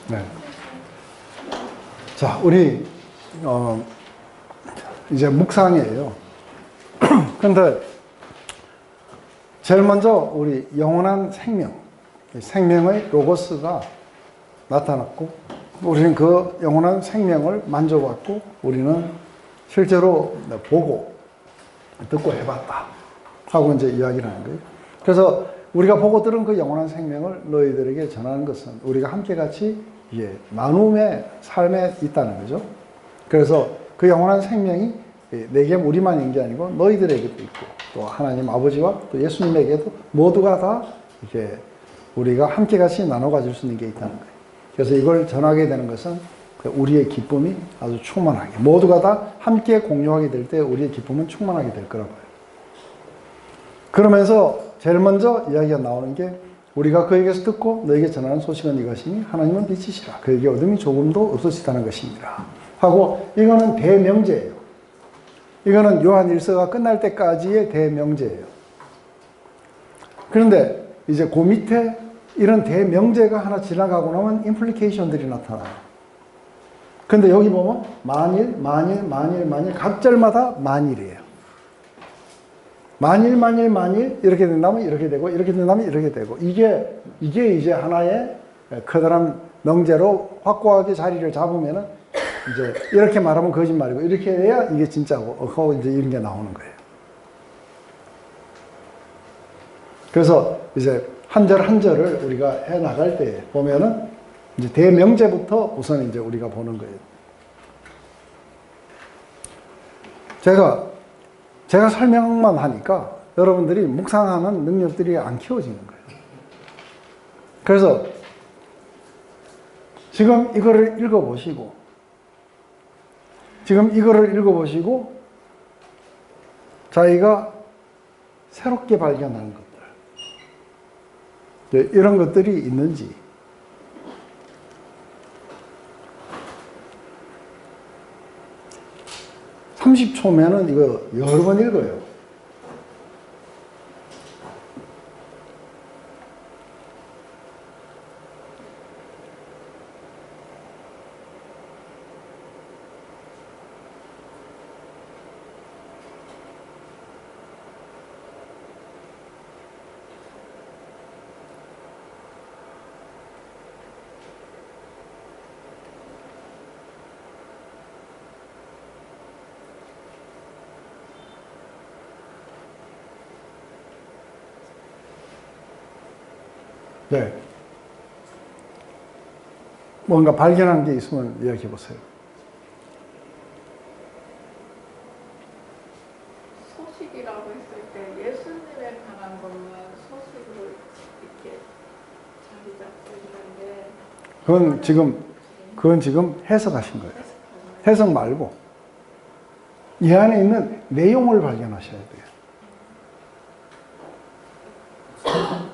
네. 자, 우리 이제 묵상이에요. 근데 제일 먼저 우리 영원한 생명, 생명의 로고스가 나타났고, 우리는 그 영원한 생명을 만져봤고, 우리는 실제로 보고 듣고 해봤다 하고 이제 이야기를 하는 거예요. 그래서 우리가 보고 들은 그 영원한 생명을 너희들에게 전하는 것은 우리가 함께 같이 나눔의 삶에 있다는 거죠. 그래서 그 영원한 생명이 내게 우리만 있는 게 아니고 너희들에게도 있고, 또 하나님 아버지와 또 예수님에게도 모두가 다 이렇게 우리가 함께 같이 나눠 가질 수 있는 게 있다는 거예요. 그래서 이걸 전하게 되는 것은 우리의 기쁨이 아주 충만하게, 모두가 다 함께 공유하게 될 때 우리의 기쁨은 충만하게 될 거라고 해요. 그러면서 제일 먼저 이야기가 나오는 게, 우리가 그에게서 듣고 너에게 전하는 소식은 이것이니 하나님은 빛이시라, 그에게 어둠이 조금도 없으시다는 것입니다 하고, 이거는 대명제예요. 이거는 요한 1서가 끝날 때까지의 대명제예요. 그런데 이제 그 밑에 이런 대명제가 하나 지나가고 나면 임플리케이션들이 나타나요. 근데 여기 보면 만일 각 절마다 만일이에요. 만일 이렇게 된다면 이렇게 되고, 이렇게 된다면 이렇게 되고, 이게 이제 하나의 커다란 명제로 확고하게 자리를 잡으면은 이제 이렇게 말하면 거짓말이고, 이렇게 해야 이게 진짜고 하고 이제 이런 게 나오는 거예요. 그래서 이제 한 절 한 절을 우리가 해 나갈 때 보면은 이제 대명제부터 우선 이제 우리가 보는 거예요. 제가 설명만 하니까 여러분들이 묵상하는 능력들이 안 키워지는 거예요. 그래서 지금 이거를 읽어보시고 자기가 새롭게 발견하는 것들, 이런 것들이 있는지, (30초면은) 이거 여러 번 읽어요. 네. 뭔가 발견한 게 있으면 이야기해 보세요. 소식이라고 했을 때 예수님에 관한 것만 소식으로 이렇게 자리 잡고 있는데, 그건 지금 해석하신 거예요. 해석 말고 이 안에 있는 내용을 발견하셔야 돼요.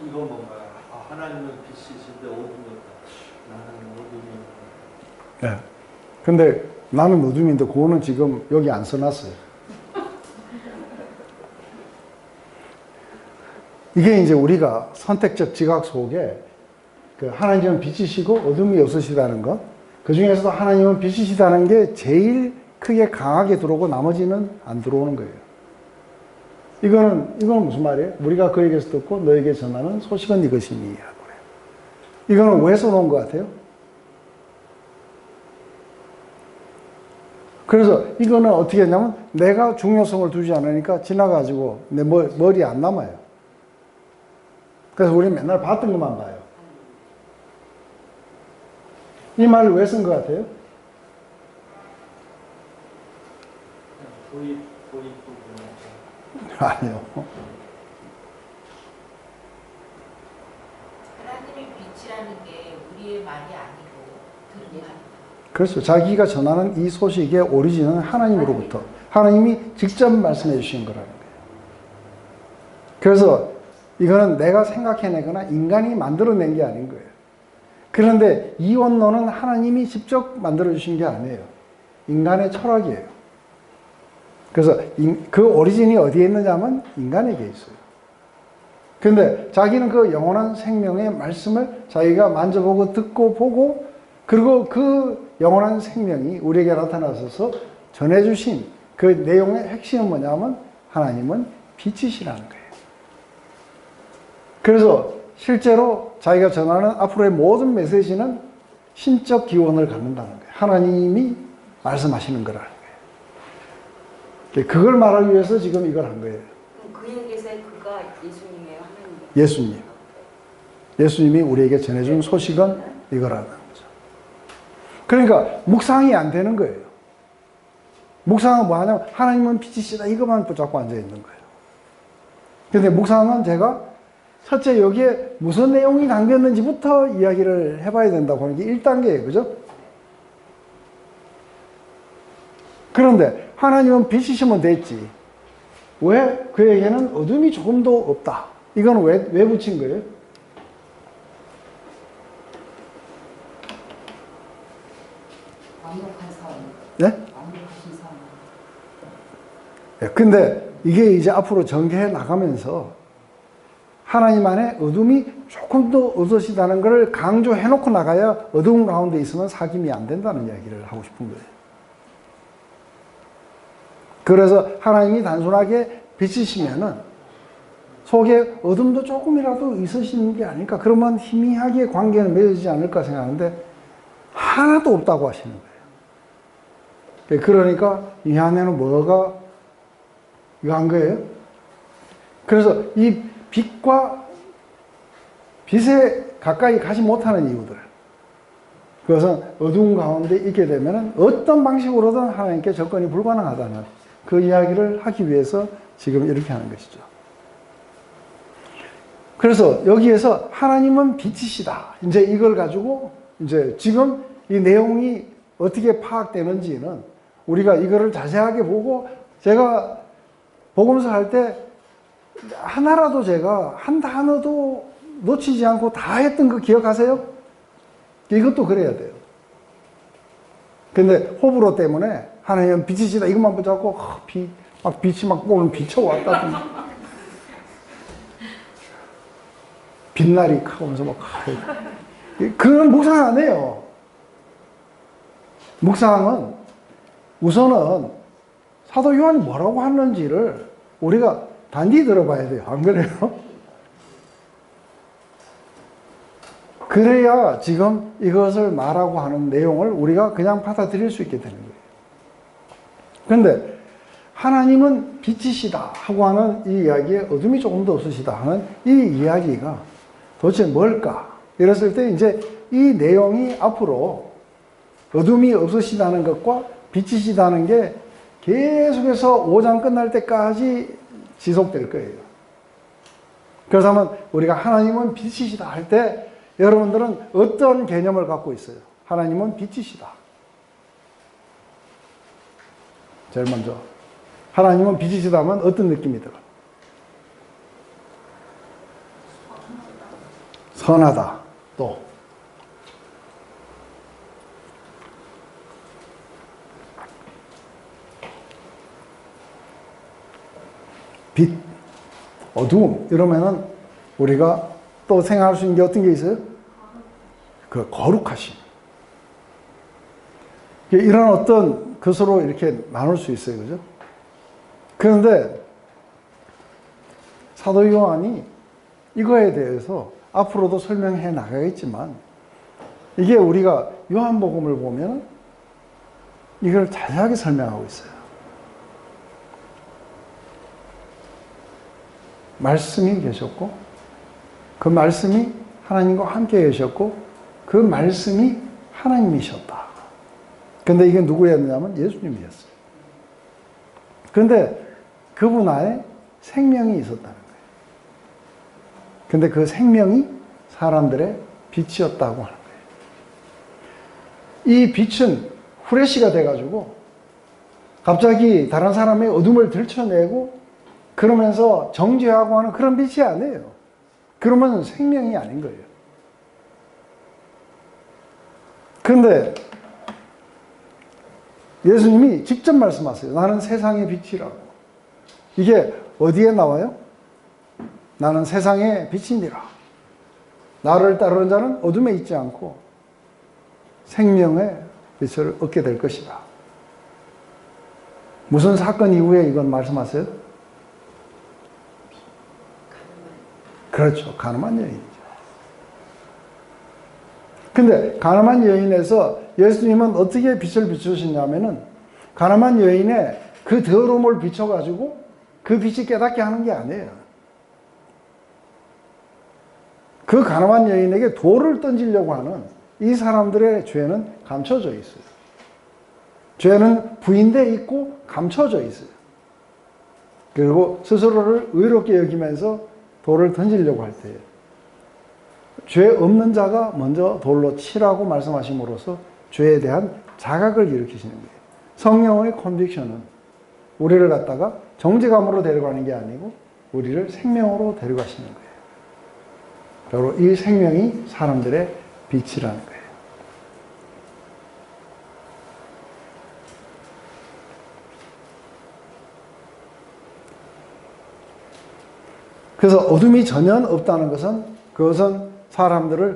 이건 뭔가요? 하나님은 빛이신데 어둠이었다. 나는 어둠이었다. 네. 근데 나는 어둠인데 그거는 지금 여기 안 써놨어요. 이게 이제 우리가 선택적 지각 속에 그 하나님은 빛이시고 어둠이 없으시다는 것, 그 중에서도 하나님은 빛이시다는 게 제일 크게 강하게 들어오고 나머지는 안 들어오는 거예요. 이거는 무슨 말이에요? 우리가 그에게서 듣고 너에게 전하는 소식은 이것이니 하고 그래요. 이거는 왜 써놓은 것 같아요? 그래서 이거는 어떻게 했냐면, 내가 중요성을 두지 않으니까 지나가지고 내 머리에 안 남아요. 그래서 우리는 맨날 봤던 것만 봐요. 이 말을 왜 쓴 것 같아요? 도입 아니요. 하나님의 빛이라는 게 우리의 말이 아니고 들은 말. 그렇죠. 자기가 전하는 이 소식의 오리진은 하나님으로부터, 하나님이 직접 말씀해 주신 거라는 거예요. 그래서 이거는 내가 생각해내거나 인간이 만들어낸 게 아닌 거예요. 그런데 이 원론은 하나님이 직접 만들어주신 게 아니에요. 인간의 철학이에요. 그래서 그 오리진이 어디에 있느냐 하면 인간에게 있어요. 그런데 자기는 그 영원한 생명의 말씀을 자기가 만져보고 듣고 보고 그리고 그 영원한 생명이 우리에게 나타나셔서 전해주신 그 내용의 핵심은 뭐냐면 하나님은 빛이시라는 거예요. 그래서 실제로 자기가 전하는 앞으로의 모든 메시지는 신적 기원을 갖는다는 거예요. 하나님이 말씀하시는 거라는 거예요. 그걸 말하기 위해서 지금 이걸 한 거예요. 그럼 그에게서의 그가 예수님이에요, 하나님이에요? 예수님. 예수님이 우리에게 전해준 소식은 이거라는 거죠. 그러니까 묵상이 안 되는 거예요. 묵상은 뭐 하냐면 하나님은 빛이시다 이것만 붙잡고 앉아 있는 거예요. 근데 묵상은 제가 첫째 여기에 무슨 내용이 담겼는지부터 이야기를 해봐야 된다고 하는 게 1단계예요. 그죠? 그런데 하나님은 빛이시면 됐지. 왜 그에게는 어둠이 조금도 없다. 이건 왜 붙인 거예요? 완벽한 삶. 네? 완벽하신 삶. 네, 근데 이게 이제 앞으로 전개해 나가면서 하나님 안에 어둠이 조금도 없으시다는 것을 강조해 놓고 나가야 어두운 가운데 있으면 사귐이 안 된다는 이야기를 하고 싶은 거예요. 그래서 하나님이 단순하게 빛이시면은 속에 어둠도 조금이라도 있으시는 게 아닐까. 그러면 희미하게 관계는 맺어지지 않을까 생각하는데 하나도 없다고 하시는 거예요. 그러니까 이 안에는 뭐가 이거 한 거예요? 그래서 이 빛과 빛에 가까이 가지 못하는 이유들, 그것은 어두운 가운데 있게 되면 어떤 방식으로든 하나님께 접근이 불가능하다는 그 이야기를 하기 위해서 지금 이렇게 하는 것이죠. 그래서 여기에서 하나님은 빛이시다. 이제 이걸 가지고 이제 지금 이 내용이 어떻게 파악되는지는 우리가 이거를 자세하게 보고, 제가 복음서 할 때 하나라도 제가 한 단어도 놓치지 않고 다 했던 거 기억하세요? 이것도 그래야 돼요. 근데 호불호 때문에 하나님은 빛이시다 이것만 붙잡고 빛이 막 오늘 비춰왔다든지 빛날이 하면서 막 그건 묵상 안 해요. 묵상은 우선은 사도 요한이 뭐라고 하는지를 우리가 단디 들어봐야 돼요. 안 그래요? 그래야 지금 이것을 말하고 하는 내용을 우리가 그냥 받아들일 수 있게 되는 거예요. 그런데 하나님은 빛이시다 하고 하는 이 이야기에 어둠이 조금 더 없으시다 하는 이 이야기가 도대체 뭘까? 이랬을 때 이제 이 내용이 앞으로 어둠이 없으시다는 것과 빛이시다는 게 계속해서 5장 끝날 때까지 지속될 거예요. 그래서 하면 우리가 하나님은 빛이시다 할 때 여러분들은 어떤 개념을 갖고 있어요? 하나님은 빛이시다. 제일 먼저 하나님은 빛이시다 하면 어떤 느낌이 들어요? 선하다. 또 빛, 어두움 이러면은 우리가 또 생각할 수 있는 게 어떤 게 있어요? 그 거룩하심. 이런 어떤 것으로 이렇게 나눌 수 있어요. 그죠? 그런데 사도 요한이 이거에 대해서 앞으로도 설명해 나가겠지만 이게 우리가 요한복음을 보면 이걸 자세하게 설명하고 있어요. 말씀이 계셨고 그 말씀이 하나님과 함께 계셨고 그 말씀이 하나님이셨다. 근데 이게 누구였냐면 예수님이었어요. 근데 그분 안에 생명이 있었다는 거예요. 근데 그 생명이 사람들의 빛이었다고 하는 거예요. 이 빛은 후레쉬가 돼가지고 갑자기 다른 사람의 어둠을 들춰내고 그러면서 정죄하고 하는 그런 빛이 아니에요. 그러면 생명이 아닌 거예요. 그런데 예수님이 직접 말씀하세요. 나는 세상의 빛이라고. 이게 어디에 나와요? 나는 세상의 빛이니라. 나를 따르는 자는 어둠에 있지 않고 생명의 빛을 얻게 될 것이다. 무슨 사건 이후에 이건 말씀하세요? 그렇죠. 가늠한 여인이죠. 근데 가늠한 여인에서 예수님은 어떻게 빛을 비추셨냐면은 가늠한 여인의 그 더러움을 비춰가지고 그 빛이 깨닫게 하는 게 아니에요. 그 가늠한 여인에게 돌을 던지려고 하는 이 사람들의 죄는 감춰져 있어요. 죄는 부인되어 있고 감춰져 있어요. 그리고 스스로를 의롭게 여기면서 돌을 던지려고 할 때에 죄 없는 자가 먼저 돌로 치라고 말씀하심으로써 죄에 대한 자각을 일으키시는 거예요. 성령의 컨빅션은 우리를 갖다가 정죄감으로 데려가는 게 아니고 우리를 생명으로 데려가시는 거예요. 바로 이 생명이 사람들의 빛이라는 거예요. 그래서 어둠이 전혀 없다는 것은 그것은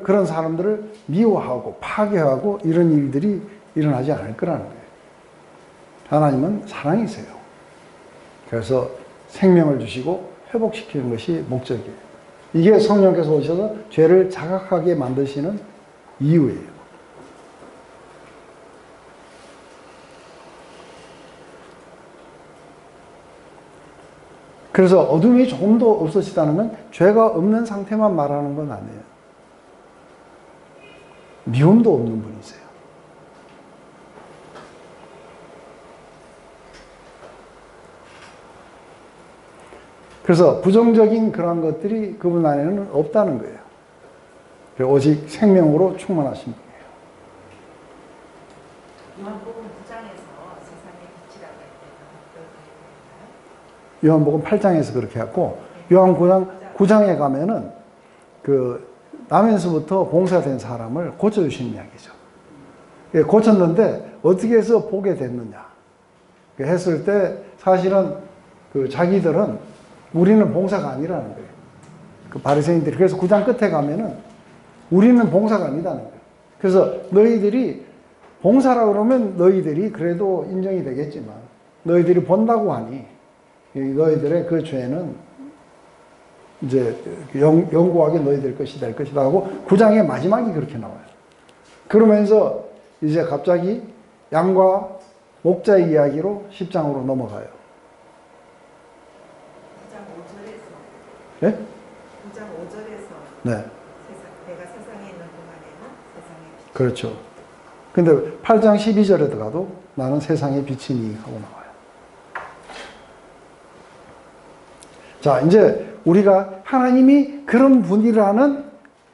그런 사람들을 미워하고 파괴하고 이런 일들이 일어나지 않을 거라는 거예요. 하나님은 사랑이세요. 그래서 생명을 주시고 회복시키는 것이 목적이에요. 이게 성령께서 오셔서 죄를 자각하게 만드시는 이유예요. 그래서 어둠이 조금도 없어지다는 건 죄가 없는 상태만 말하는 건 아니에요. 미움도 없는 분이세요. 그래서 부정적인 그런 것들이 그분 안에는 없다는 거예요. 오직 생명으로 충만하신 분이에요. 요한복음 9장에서 세상의 빛이라고 했대요. 요한복음 8장에서 그렇게 했고, 요한 9장에 가면은 그 나면서부터 봉사된 사람을 고쳐주신 이야기죠. 고쳤는데 어떻게 해서 보게 됐느냐 했을 때 사실은 그 자기들은 우리는 봉사가 아니라는 거예요. 그 바리새인들이. 그래서 9장 끝에 가면은 우리는 봉사가 아니다는 거예요. 그래서 너희들이 봉사라 그러면 너희들이 그래도 인정이 되겠지만 너희들이 본다고 하니 너희들의 그 죄는 이제 영구하게 너희들 것이 될 것이다 하고 9장의 마지막이 그렇게 나와요. 그러면서 이제 갑자기 양과 목자의 이야기로 10장으로 넘어가요. 9장 5절에서 네? 9장 5절에서 네. 내가 세상에 있는 동안에는 세상의 빛. 그렇죠. 근데 8장 12절에 들어가도 나는 세상의 빛이니 하고 나와요. 자, 이제 우리가 하나님이 그런 분이라는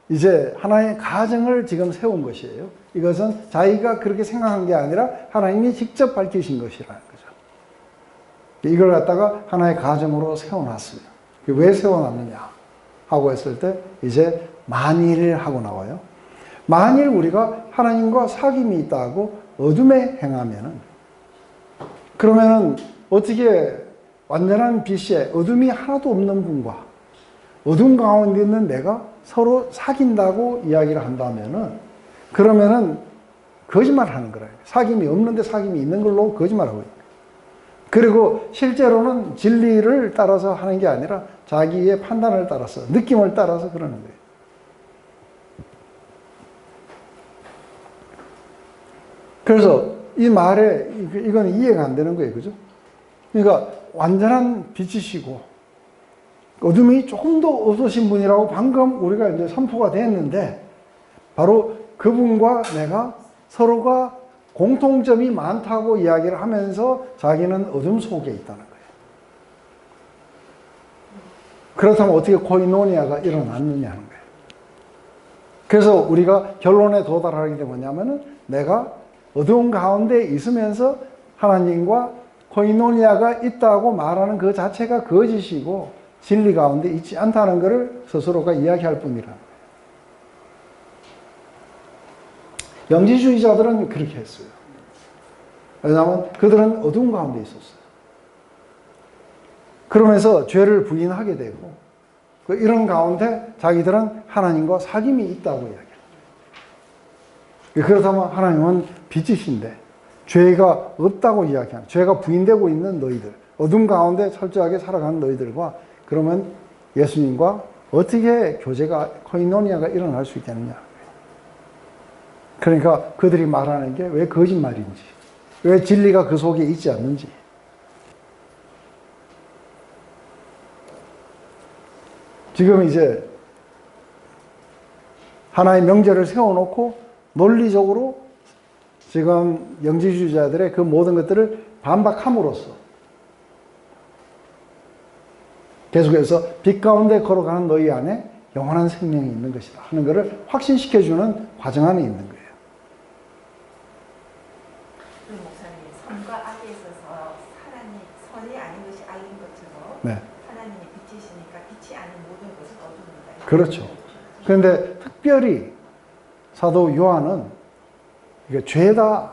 이제 하나의 가정을 지금 세운 것이에요. 이것은 자기가 그렇게 생각한 게 아니라 하나님이 직접 밝히신 것이라는 거죠. 이걸 갖다가 하나의 가정으로 세워놨어요. 왜 세워놨느냐 하고 했을 때 이제 만일 하고 나와요. 만일 우리가 하나님과 사귐이 있다고 어둠에 행하면은 그러면은 어떻게 완전한 빛에 어둠이 하나도 없는 분과 어둠 가운데 있는 내가 서로 사귄다고 이야기를 한다면은 그러면은 거짓말 하는 거예요. 사귐이 없는데 사귐이 있는 걸로 거짓말하고 있는 거예요. 그리고 실제로는 진리를 따라서 하는 게 아니라 자기의 판단을 따라서 느낌을 따라서 그러는 거예요. 그래서 이 말에 이건 이해가 안 되는 거예요. 그죠? 그러니까 완전한 빛이시고 어둠이 조금도 없으신 분이라고 방금 우리가 이제 선포가 됐는데 바로 그분과 내가 서로가 공통점이 많다고 이야기를 하면서 자기는 어둠 속에 있다는 거예요. 그렇다면 어떻게 코이노니아가 일어났느냐는 거예요. 그래서 우리가 결론에 도달하게 된 뭐냐면은 내가 어두운 가운데 있으면서 하나님과 코이노니아가 있다고 말하는 그 자체가 거짓이고 진리 가운데 있지 않다는 것을 스스로가 이야기할 뿐이라는 거예요. 영지주의자들은 그렇게 했어요. 왜냐하면 그들은 어두운 가운데 있었어요. 그러면서 죄를 부인하게 되고 이런 가운데 자기들은 하나님과 사귐이 있다고 이야기해요. 그렇다면 하나님은 빛이신데 죄가 없다고 이야기하는, 죄가 부인되고 있는 너희들, 어둠 가운데 철저하게 살아가는 너희들과 그러면 예수님과 어떻게 교제가, 코이노니아가 일어날 수 있겠느냐. 그러니까 그들이 말하는 게 왜 거짓말인지, 왜 진리가 그 속에 있지 않는지. 지금 이제 하나의 명제를 세워놓고 논리적으로 지금 영지주의자들의 그 모든 것들을 반박함으로써 계속해서 빛 가운데 걸어가는 너희 안에 영원한 생명이 있는 것이다 하는 것을 확신시켜주는 과정 안에 있는 거예요. 그 목사님, 선과 악에 있어서 선이 아닌 것이 악인 것처럼 네. 하나님이 빛이시니까 빛이 아닌 모든 것은 어둠이다. 그렇죠. 그런데 특별히 사도 요한은 이게 죄다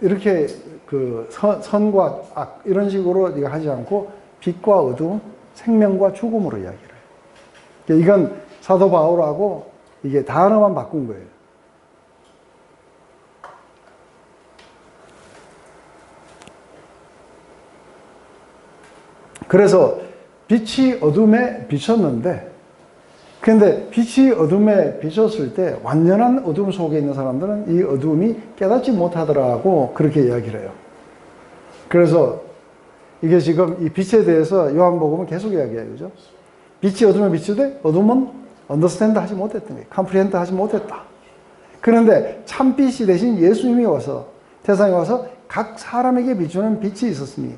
이렇게 그 선과 악 이런 식으로 네가 하지 않고 빛과 어두움, 생명과 죽음으로 이야기를 해요. 그러니까 이건 사도 바울하고 이게 단어만 바꾼 거예요. 그래서 빛이 어둠에 비쳤는데, 근데 빛이 어둠에 비쳤을 때 완전한 어둠 속에 있는 사람들은 이 어둠이 깨닫지 못하더라고 그렇게 이야기를 해요. 그래서 이게 지금 이 빛에 대해서 요한복음은 계속 이야기해요. 그죠? 빛이 어둠에 비추되 어둠은 언더스탠드 하지 못했던 거예요. 컴프리헨드 하지 못했다. 그런데 참빛이 대신 예수님이 와서 세상에 와서 각 사람에게 비추는 빛이 있었으니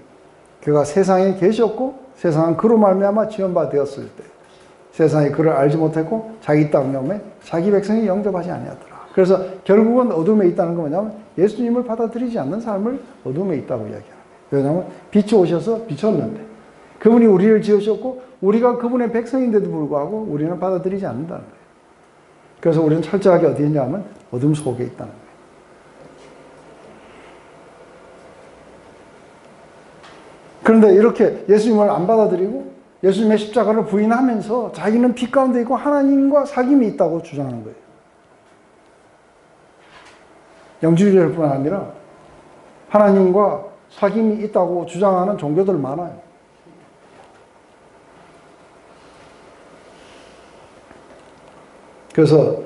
그가 세상에 계셨고 세상은 그로 말미암아 지원받아 되었을 때 세상이 그를 알지 못했고 자기 땅에 자기 백성이 영접하지 아니하더라. 그래서 결국은 어둠에 있다는 건 뭐냐면 예수님을 받아들이지 않는 삶을 어둠에 있다고 이야기하는 거예요. 왜냐하면 빛이 오셔서 비쳤는데 그분이 우리를 지으셨고 우리가 그분의 백성인데도 불구하고 우리는 받아들이지 않는다는 거예요. 그래서 우리는 철저하게 어디에 있냐면 어둠 속에 있다는 거예요. 그런데 이렇게 예수님을 안 받아들이고 예수님의 십자가를 부인하면서 자기는 빛 가운데 있고 하나님과 사귐이 있다고 주장하는 거예요. 영주주의뿐 아니라 하나님과 사귐이 있다고 주장하는 종교들 많아요. 그래서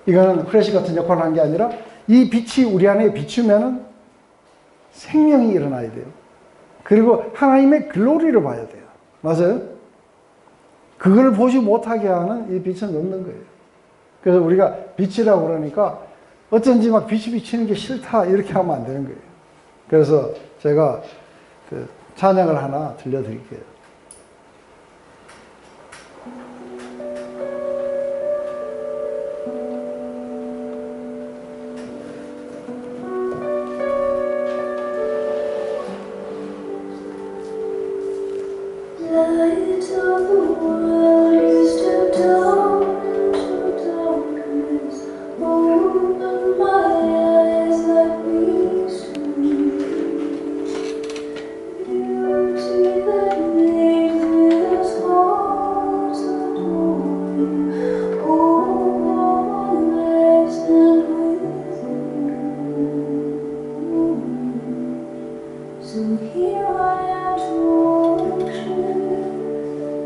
이거는 후레쉬 같은 역할을 한 게 아니라 이 빛이 우리 안에 비추면은 생명이 일어나야 돼요. 그리고 하나님의 글로리를 봐야 돼요. 맞아요? 그걸 보지 못하게 하는 이 빛은 없는 거예요. 그래서 우리가 빛이라고 그러니까 어쩐지 막 빛이 비치는 게 싫다 이렇게 하면 안 되는 거예요. 그래서 제가 그 찬양을 하나 들려드릴게요. Light of the world, you step down into darkness. Open my eyes, let me see beauty that made this heart adore you. Oh, all lives and with you. So here I am to worship.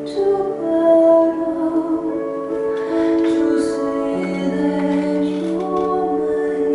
To bow down, to say that you're my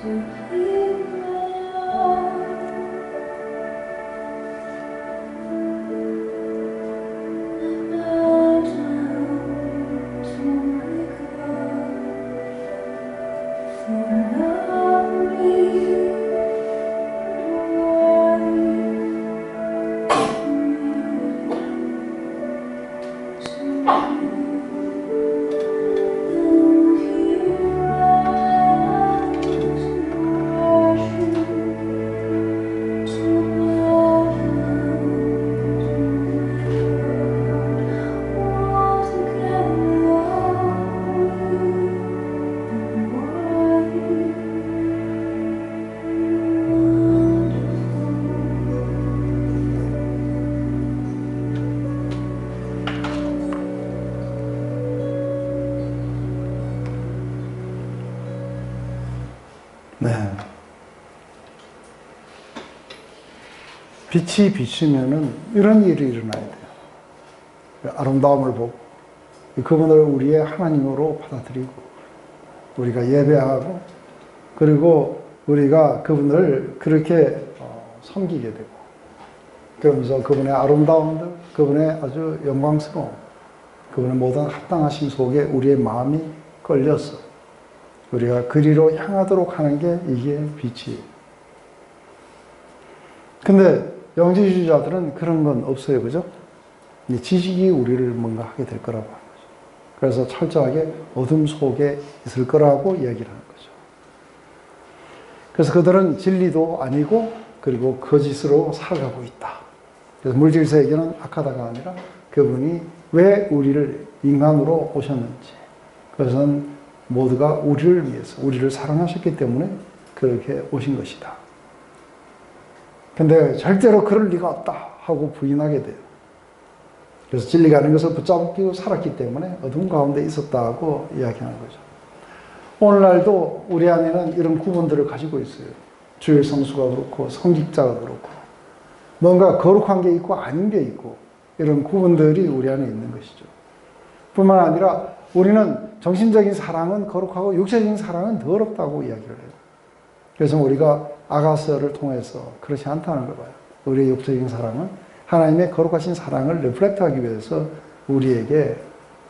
So here I am. 네. 빛이 비치면은 이런 일이 일어나야 돼요. 아름다움을 보고 그분을 우리의 하나님으로 받아들이고 우리가 예배하고 그리고 우리가 그분을 그렇게 섬기게 되고 그러면서 그분의 아름다움들, 그분의 아주 영광스러움, 그분의 모든 합당하심 속에 우리의 마음이 걸려서 우리가 그리로 향하도록 하는 게 이게 빛이에요. 근데 영지주의자들은 그런 건 없어요. 그죠? 이 지식이 우리를 뭔가 하게 될 거라고 하는 거죠. 그래서 철저하게 어둠 속에 있을 거라고 이야기를 하는 거죠. 그래서 그들은 진리도 아니고 그리고 거짓으로 살아가고 있다. 그래서 물질 세계는 악하다가 아니라 그분이 왜 우리를 인간으로 오셨는지 그것은 모두가 우리를 위해서 우리를 사랑하셨기 때문에 그렇게 오신 것이다. 근데 절대로 그럴 리가 없다 하고 부인하게 돼요. 그래서 진리가 아닌 것을 붙잡고 살았기 때문에 어둠 가운데 있었다고 이야기하는 거죠. 오늘날도 우리 안에는 이런 구분들을 가지고 있어요. 주일 성수가 그렇고 성직자가 그렇고 뭔가 거룩한 게 있고 아닌 게 있고 이런 구분들이 우리 안에 있는 것이죠. 뿐만 아니라 우리는 정신적인 사랑은 거룩하고 육체적인 사랑은 더럽다고 이야기를 해요. 그래서 우리가 아가서를 통해서 그렇지 않다는 걸 봐요. 우리의 육체적인 사랑은 하나님의 거룩하신 사랑을 리플렉트하기 위해서 우리에게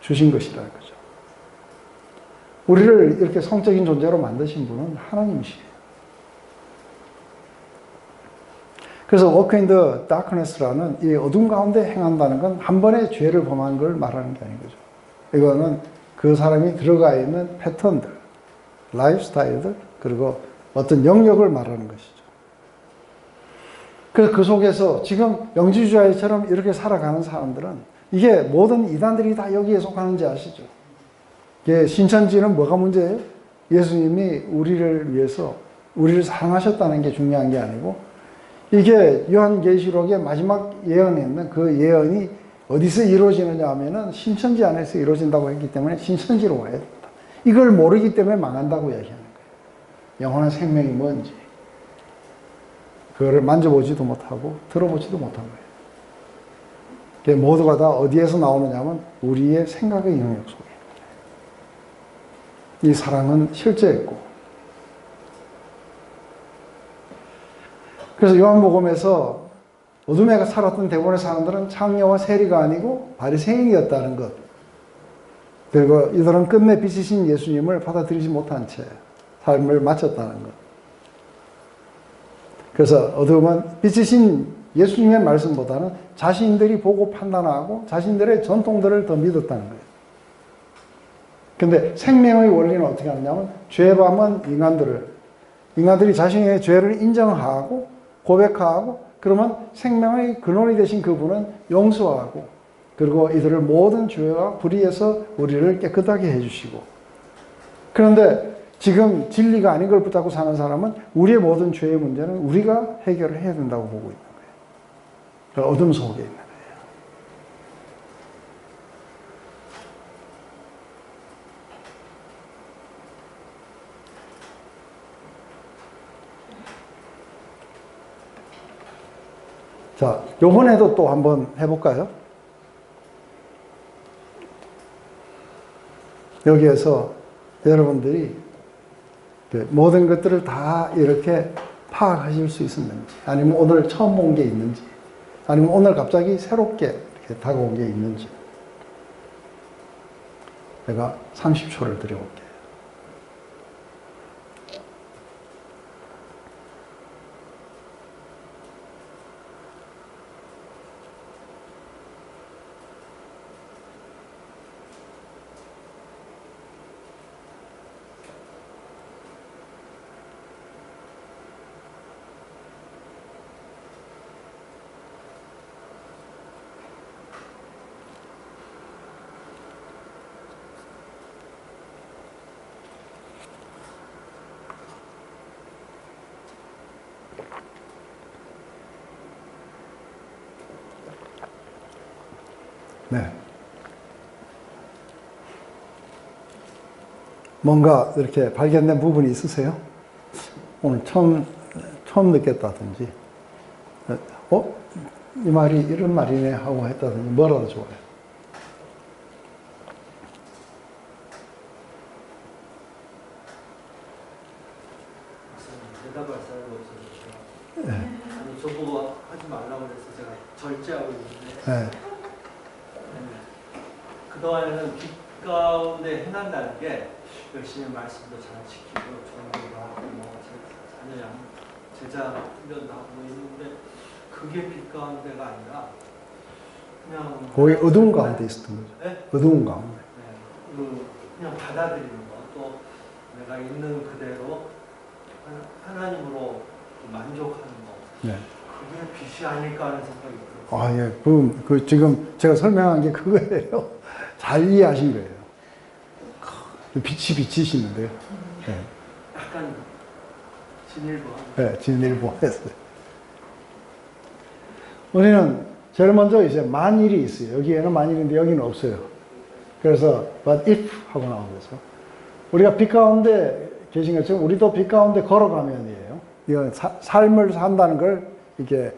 주신 것이라는 거죠. 우리를 이렇게 성적인 존재로 만드신 분은 하나님이시에요. 그래서 Walk in the Darkness라는 이 어둠 가운데 행한다는 건 한 번의 죄를 범한 걸 말하는 게 아닌 거죠. 이거는 그 사람이 들어가 있는 패턴들, 라이프스타일들, 그리고 어떤 영역을 말하는 것이죠. 그래서 그 속에서 지금 영지주의자처럼 이렇게 살아가는 사람들은 이게 모든 이단들이 다 여기에 속하는지 아시죠? 이게 신천지는 뭐가 문제예요? 예수님이 우리를 위해서 우리를 사랑하셨다는 게 중요한 게 아니고 이게 요한계시록의 마지막 예언에 그 예언이 어디서 이루어지느냐 하면은 신천지 안에서 이루어진다고 했기 때문에 신천지로 와야 된다. 이걸 모르기 때문에 망한다고 이야기하는 거예요. 영원한 생명이 뭔지 그거를 만져보지도 못하고 들어보지도 못한 거예요. 모두가 다 어디에서 나오느냐 하면 우리의 생각의 영역 속에 이 사랑은 실제였고 그래서 요한복음에서 어둠에 살았던 대부분의 사람들은 창녀와 세리가 아니고 바리새인이었다는 것 그리고 이들은 끝내 빛이신 예수님을 받아들이지 못한 채 삶을 마쳤다는 것 그래서 어둠은 빛이신 예수님의 말씀보다는 자신들이 보고 판단하고 자신들의 전통들을 더 믿었다는 거예요. 근데 생명의 원리는 어떻게 하느냐면 죄 범한 인간들이 자신의 죄를 인정하고 고백하고 그러면 생명의 근원이 되신 그분은 용서하고 그리고 이들을 모든 죄와 불의에서 우리를 깨끗하게 해주시고 그런데 지금 진리가 아닌 걸 붙잡고 사는 사람은 우리의 모든 죄의 문제는 우리가 해결을 해야 된다고 보고 있는 거예요. 어둠 속에 있는 거예요. 자, 요번에도 또 한번 해볼까요? 여기에서 여러분들이 그 모든 것들을 다 이렇게 파악하실 수 있었는지, 아니면 오늘 처음 본 게 있는지, 아니면 오늘 갑자기 새롭게 이렇게 다가온 게 있는지. 내가 30초를 드려볼게요. 네. 뭔가 이렇게 발견된 부분이 있으세요? 오늘 처음 느꼈다든지, 이 말이 이런 말이네 하고 했다든지, 뭐라도 좋아요. 대답할 사람이 없어서 제가 아니 저보고 하지 말라고 해서 제가 절제하고 있는데 네. 그동안에는 빛 가운데 행한다는 게 열심히 말씀도 잘 지키고 전도도 하고 뭐 자녀 양 제자 훈련도 하고 있는데 그게 빛 가운데가 아니라 그냥 거의 어두운 가운데 있었던 거죠. 네? 어두운 가운데. 네. 그냥 받아들이는 거, 또 내가 있는 그대로 하나님으로 만족하는 거, 네. 그게 빛이 아닐까 하는 생각이 들어요. 아, 예. 그 지금 제가 설명한 게 그거예요. 잘 이해하신 거예요. 빛이 비치시는데요. 네. 약간 진일보. 네, 진일보 했어요. 우리는 제일 먼저 이제 만일이 있어요. 여기에는 만일인데 여기는 없어요. 그래서 but if 하고 나온 거죠. 우리가 빛 가운데 계신 것처럼 우리도 빛 가운데 걸어가면이에요. 이건 삶을 산다는 걸 이게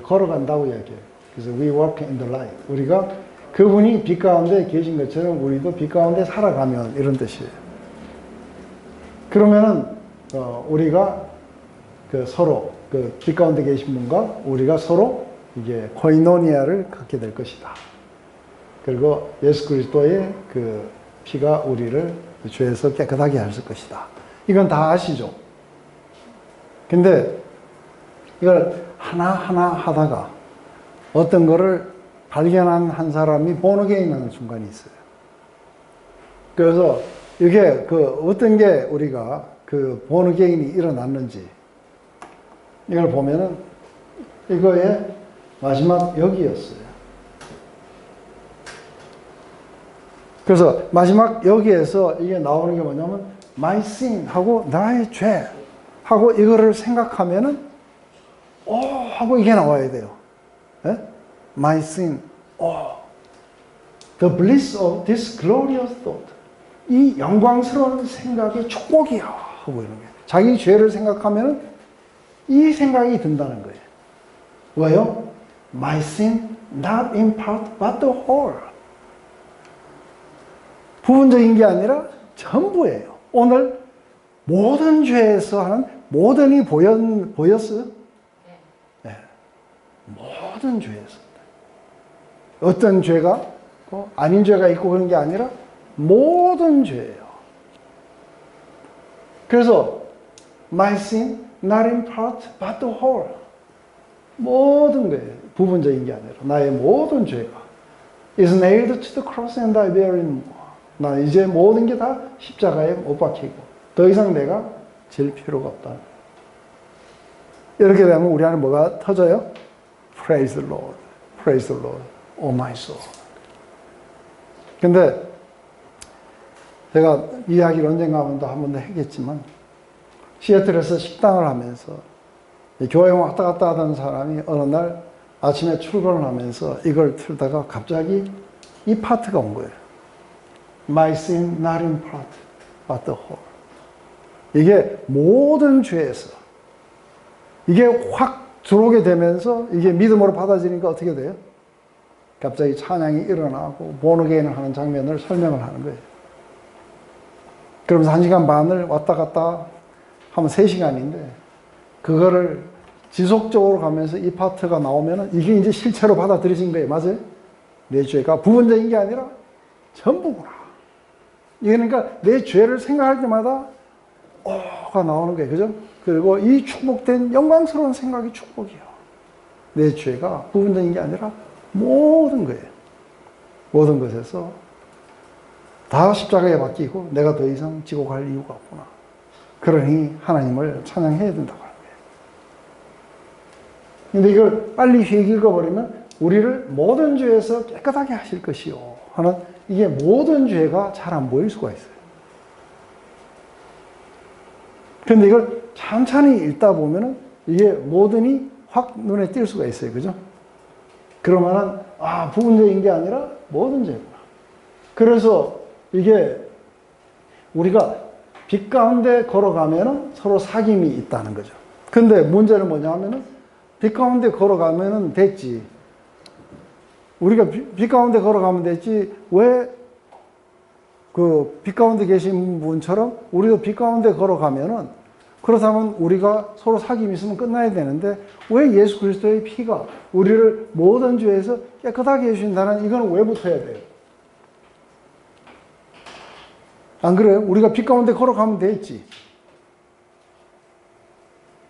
걸어간다고 이야기해요. 그래서 we walk in the light. 우리가 그분이 빛 가운데 계신 것처럼 우리도 빛 가운데 살아가면 이런 뜻이에요. 그러면은 우리가 서로 빛 가운데 계신 분과 우리가 서로 이게 코이노니아를 갖게 될 것이다. 그리고 예수 그리스도의 그 피가 우리를 죄에서 깨끗하게 하실 것이다. 이건 다 아시죠? 근데 이걸 하나하나 하다가 어떤 거를 발견한 한 사람이 본어게인 하는 순간이 있어요. 그래서 이게 어떤 게 우리가 본어게인이 일어났는지 이걸 보면은 이거의 마지막 여기였어요. 그래서 마지막 여기에서 이게 나오는 게 뭐냐면 my sin 하고 나의 죄 하고 이거를 생각하면은 하고 이게 나와야 돼요. 예? My sin, the bliss of this glorious thought. 이 영광스러운 생각의 축복이야 하고 이런 게 자기 죄를 생각하면은 이 생각이 든다는 거예요. 왜요? My sin, not in part, but the whole. 부분적인 게 아니라 전부예요. 오늘 모든 죄에서 하는 모든이 보였어요? 네. 모든 죄에서. 어떤 죄가 아닌 죄가 있고 그런 게 아니라 모든 죄예요. 그래서 my sin, not in part, but the whole. 모든 거예요. 부분적인 게 아니라 나의 모든 죄가 is nailed to the cross and I bear it more. 나 이제 모든 게 다 십자가에 못 박히고 더 이상 내가 질 필요가 없다. 이렇게 되면 우리 안에 뭐가 터져요? Praise the Lord, praise the Lord, oh my soul. 근데 제가 이 이야기를 언젠가 한 번도 했겠지만 시애틀에서 식당을 하면서 교회 왔다 갔다 하던 사람이 어느 날 아침에 출근을 하면서 이걸 틀다가 갑자기 이 파트가 온 거예요. My sin not in part, but the whole. 이게 모든 죄에서 이게 확 들어오게 되면서 이게 믿음으로 받아지니까 어떻게 돼요? 갑자기 찬양이 일어나고 본어게인을 하는 장면을 설명을 하는 거예요. 그러면서 1시간 반을 왔다 갔다 하면 3시간인데 그거를 지속적으로 가면서 이 파트가 나오면은 이게 이제 실체로 받아들여진 거예요. 맞아요? 내 죄가 부분적인 게 아니라 전부구나. 이게 그러니까 내 죄를 생각할 때마다 가 나오는 거예요. 그죠? 그리고 이 축복된 영광스러운 생각이 축복이에요. 내 죄가 부분적인 게 아니라 모든 거예요. 모든 것에서 다 십자가에 맡기고 내가 더 이상 지고 갈 이유가 없구나. 그러니 하나님을 찬양해야 된다고 하는 거예요. 근데 이걸 빨리 휙 읽어버리면 우리를 모든 죄에서 깨끗하게 하실 것이요 하는 이게 모든 죄가 잘 안 보일 수가 있어요. 그런데 이걸 천천히 읽다 보면은 이게 모든이 확 눈에 띌 수가 있어요. 그죠? 그러면은, 부분적인 게 아니라 모든 죄구나. 그래서 이게 우리가 빛 가운데 걸어가면은 서로 사귐이 있다는 거죠. 근데 문제는 뭐냐면은 빛 가운데 걸어가면은 됐지. 우리가 빛 가운데 걸어가면 됐지. 왜 그 빛 가운데 계신 분처럼 우리도 빛 가운데 걸어가면은 그렇다면 우리가 서로 사귐이 있으면 끝나야 되는데 왜 예수 그리스도의 피가 우리를 모든 죄에서 깨끗하게 해주신다는 이건 왜 붙어야 돼요? 안 그래요? 우리가 빛 가운데 걸어가면 되겠지.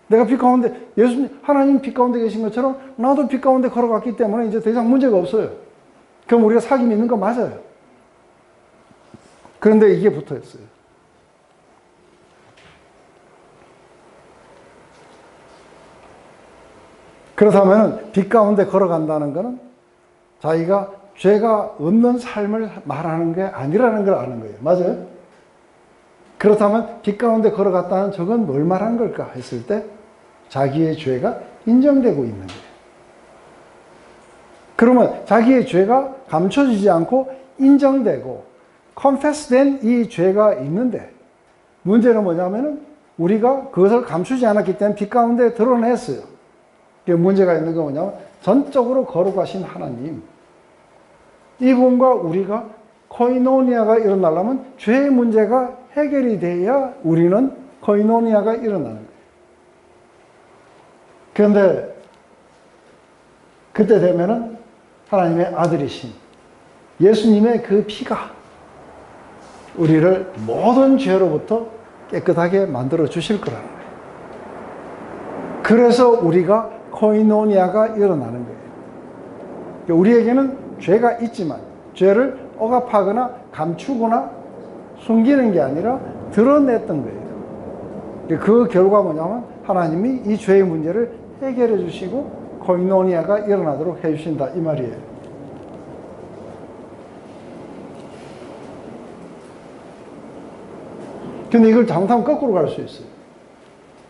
내가 빛 가운데, 예수님, 하나님 빛 가운데 계신 것처럼 나도 빛 가운데 걸어갔기 때문에 이제 더 이상 문제가 없어요. 그럼 우리가 사귐이 있는 거 맞아요. 그런데 이게 붙어 있어요. 그렇다면 빛 가운데 걸어간다는 것은 자기가 죄가 없는 삶을 말하는 게 아니라는 걸 아는 거예요. 맞아요? 그렇다면 빛 가운데 걸어갔다는 저건 뭘 말하는 걸까 했을 때 자기의 죄가 인정되고 있는 거예요. 그러면 자기의 죄가 감춰지지 않고 인정되고 confess된 이 죄가 있는데 문제는 뭐냐면은 우리가 그것을 감추지 않았기 때문에 빛 가운데 드러냈어요. 문제가 있는 건 뭐냐면 전적으로 거룩하신 하나님, 이분과 우리가 코이노니아가 일어나려면 죄의 문제가 해결이 돼야 우리는 코이노니아가 일어나는 거예요. 그런데 그때 되면은 하나님의 아들이신 예수님의 그 피가 우리를 모든 죄로부터 깨끗하게 만들어 주실 거라는 거예요. 그래서 우리가 코이노니아가 일어나는 거예요. 우리에게는 죄가 있지만 죄를 억압하거나 감추거나 숨기는 게 아니라 드러냈던 거예요. 그 결과 뭐냐면 하나님이 이 죄의 문제를 해결해 주시고 코이노니아가 일어나도록 해 주신다 이 말이에요. 근데 이걸 잘못하면 거꾸로 갈 수 있어요.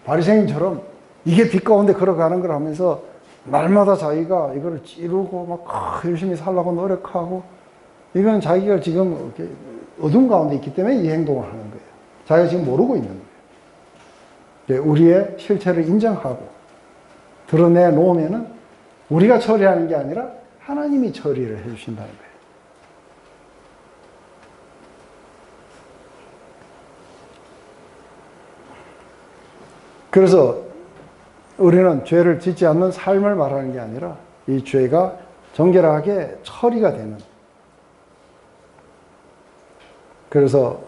바리새인처럼 이게 빛 가운데 걸어가는 걸 하면서 날마다 자기가 이거를 찌르고 막 열심히 살려고 노력하고 이건 자기가 지금 이렇게 어둠 가운데 있기 때문에 이 행동을 하는 거예요. 자기가 지금 모르고 있는 거예요. 우리의 실체를 인정하고 드러내 놓으면은 우리가 처리하는 게 아니라 하나님이 처리를 해 주신다는 거예요. 그래서 우리는 죄를 짓지 않는 삶을 말하는 게 아니라 이 죄가 정결하게 처리가 되는, 그래서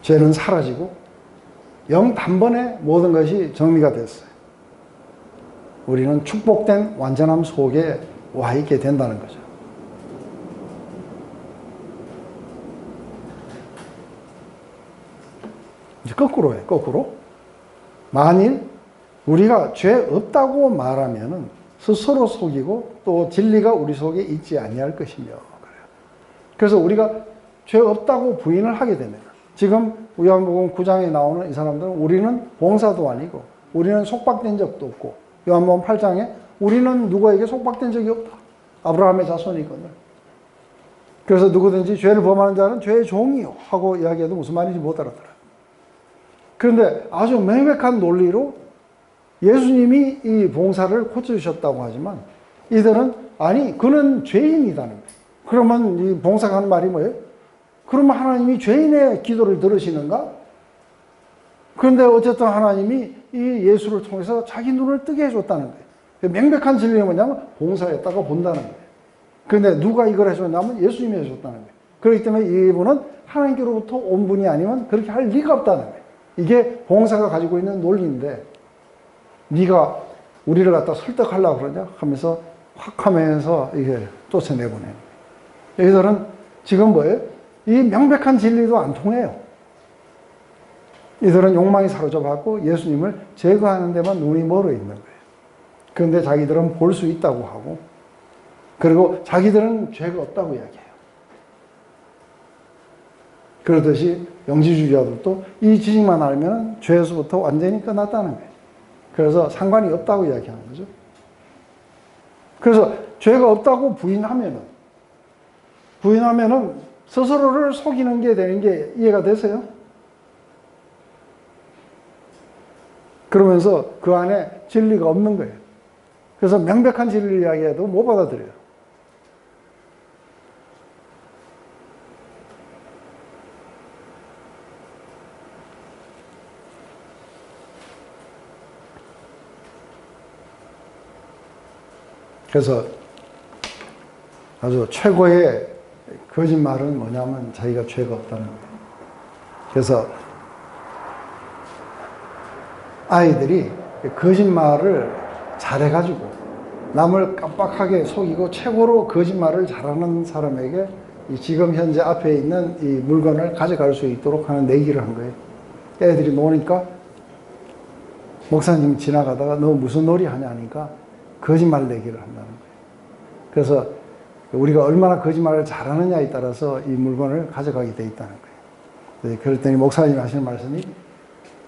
죄는 사라지고 영 단번에 모든 것이 정리가 됐어요. 우리는 축복된 완전함 속에 와 있게 된다는 거죠. 이제 거꾸로 해, 거꾸로. 만일 우리가 죄 없다고 말하면은 스스로 속이고 또 진리가 우리 속에 있지 아니할 것이며 그래요. 그래서 우리가 죄 없다고 부인을 하게 되면 지금 요한복음 9장에 나오는 이 사람들은 우리는 봉사도 아니고 우리는 속박된 적도 없고 요한복음 8장에 우리는 누구에게 속박된 적이 없다. 아브라함의 자손이거든요. 그래서 누구든지 죄를 범하는 자는 죄의 종이요 하고 이야기해도 무슨 말인지 못 알아들어요. 그런데 아주 명백한 논리로 예수님이 이 봉사를 고쳐주셨다고 하지만 이들은 아니 그는 죄인이다는 거예요. 그러면 이 봉사가 하는 말이 뭐예요? 그러면 하나님이 죄인의 기도를 들으시는가? 그런데 어쨌든 하나님이 이 예수를 통해서 자기 눈을 뜨게 해줬다는 거예요. 명백한 진리는 뭐냐면 봉사했다가 본다는 거예요. 그런데 누가 이걸 해줬냐면 예수님이 해줬다는 거예요. 그렇기 때문에 이분은 하나님께로부터 온 분이 아니면 그렇게 할 리가 없다는 거예요. 이게 봉사가 가지고 있는 논리인데, 네가 우리를 갖다 설득하려고 그러냐 하면서 확 하면서 이게 쫓아내보내는 거예요. 얘들은 지금 뭐예요? 이 명백한 진리도 안 통해요. 이들은 욕망이 사로잡았고 예수님을 제거하는 데만 눈이 멀어 있는 거예요. 그런데 자기들은 볼 수 있다고 하고, 그리고 자기들은 죄가 없다고 이야기해요. 그러듯이 영지주의자들도 이 지식만 알면 죄에서부터 완전히 끝났다는 거예요. 그래서 상관이 없다고 이야기하는 거죠. 그래서 죄가 없다고 부인하면은 스스로를 속이는 게 되는 게 이해가 되세요? 그러면서 그 안에 진리가 없는 거예요. 그래서 명백한 진리를 이야기해도 못 받아들여요. 그래서 아주 최고의 거짓말은 뭐냐면 자기가 죄가 없다는 거예요. 그래서 아이들이 거짓말을 잘해가지고 남을 깜빡하게 속이고 최고로 거짓말을 잘하는 사람에게 지금 현재 앞에 있는 이 물건을 가져갈 수 있도록 하는 내기를 한 거예요. 애들이 노니까 목사님 지나가다가 너 무슨 놀이 하냐 하니까 거짓말 내기를 한다는 거예요. 그래서 우리가 얼마나 거짓말을 잘하느냐에 따라서 이 물건을 가져가게 돼 있다는 거예요. 그랬더니 목사님이 하시는 말씀이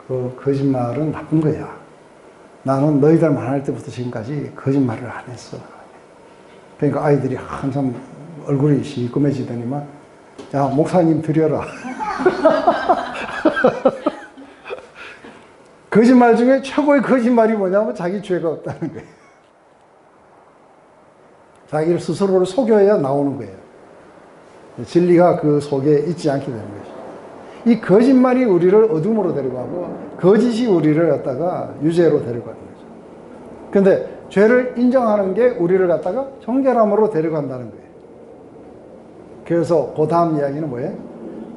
그 거짓말은 나쁜 거야. 나는 너희들 만날 때부터 지금까지 거짓말을 안 했어. 그러니까 아이들이 한참 얼굴이 시꺼매지더니만 야 목사님 드려라. 거짓말 중에 최고의 거짓말이 뭐냐면 자기 죄가 없다는 거예요. 자기를 스스로를 속여야 나오는 거예요. 진리가 그 속에 있지 않게 되는 것이죠. 이 거짓말이 우리를 어둠으로 데려가고 거짓이 우리를 갖다가 유죄로 데려가는 거죠. 그런데 죄를 인정하는 게 우리를 갖다가 정결함으로 데려간다는 거예요. 그래서 그 다음 이야기는 뭐예요?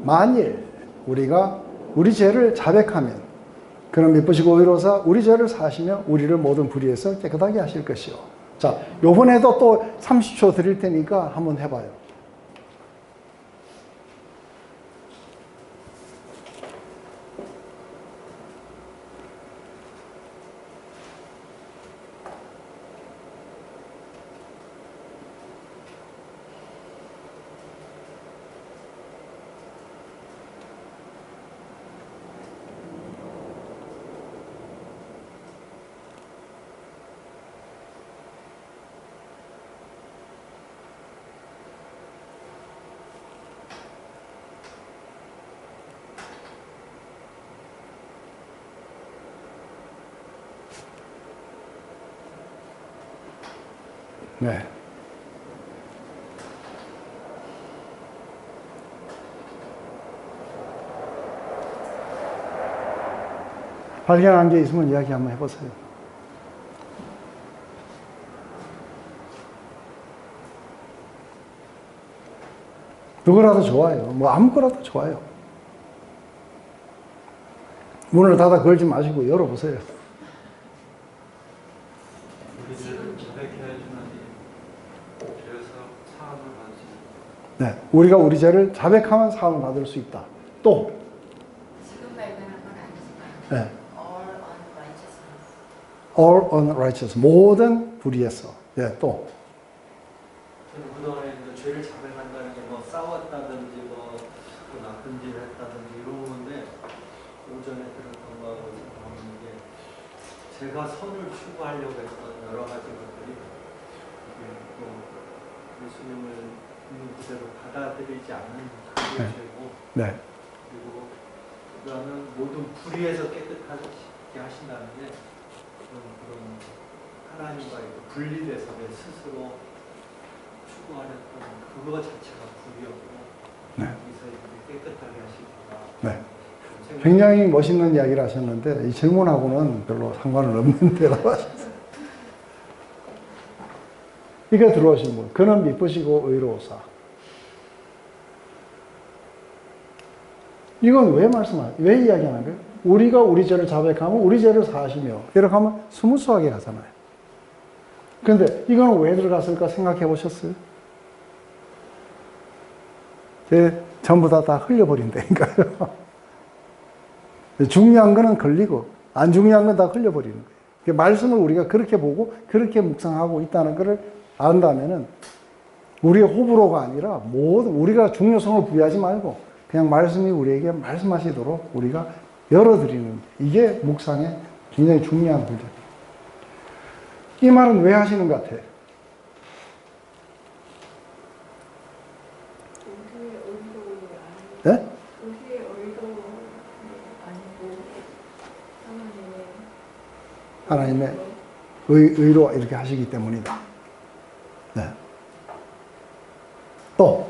만일 우리가 우리 죄를 자백하면 그럼 미쁘시고 의로사 우리 죄를 사하시며 우리를 모든 불의에서 깨끗하게 하실 것이요. 자, 요번에도 또 30초 드릴 테니까 한번 해봐요. 네. 발견한 게 있으면 이야기 한번 해보세요. 누구라도 좋아요. 뭐 아무거나도 좋아요. 문을 닫아 걸지 마시고 열어보세요. 네, 우리가 우리 죄를 자백하면 사함을 받을 수 있다. 또 지금 발견한 건 아니지만 네. all unrighteousness. all unrighteous 모든 불의에서. 네, 또 저는 그동안에 죄를 자백한다는 게 뭐 싸웠다든지 뭐 나쁜 짓을 했다든지 이런 건데 오전에 들었던 거하고 생각하는 게 제가 선을 추구하려고 했던 여러 가지 것들이 또 예수님을 있는 그대로 받아들이지 않는 그게 네. 죄고 네. 그리고 그다음에 모든 불의에서 깨끗하게 하신다는 게 그런 하나님과의 분리돼서 내 스스로 추구하렸던 그거 자체가 불이었고 네. 거기서 이렇게 깨끗하게 하시구나. 네. 굉장히 멋있는 이야기를 하셨는데 이 질문하고는 별로 상관은 없는 대답 하셨어요. 이게 들어오신 분. 그는 미쁘시고 의로우사. 이건 왜 이야기하는 거예요? 우리가 우리 죄를 자백하면 우리 죄를 사하시며 이렇게 하면 스무스하게 가잖아요. 그런데 이건 왜 들어갔을까 생각해 보셨어요? 전부 다 흘려버린다니까요. 중요한 거는 걸리고 안 중요한 건 다 흘려버리는 거예요. 말씀을 우리가 그렇게 보고 그렇게 묵상하고 있다는 것을 안다면은 우리의 호불호가 아니라 모든 우리가 중요성을 부여하지 말고 그냥 말씀이 우리에게 말씀하시도록 우리가 열어드리는 이게 묵상의 굉장히 중요한 문제예요. 이 말은 왜 하시는 것 같아요? 우리의 의도가 아니고 네? 우리의 의도가 아니고 하나님의 의로 이렇게 하시기 때문이다. 네. 또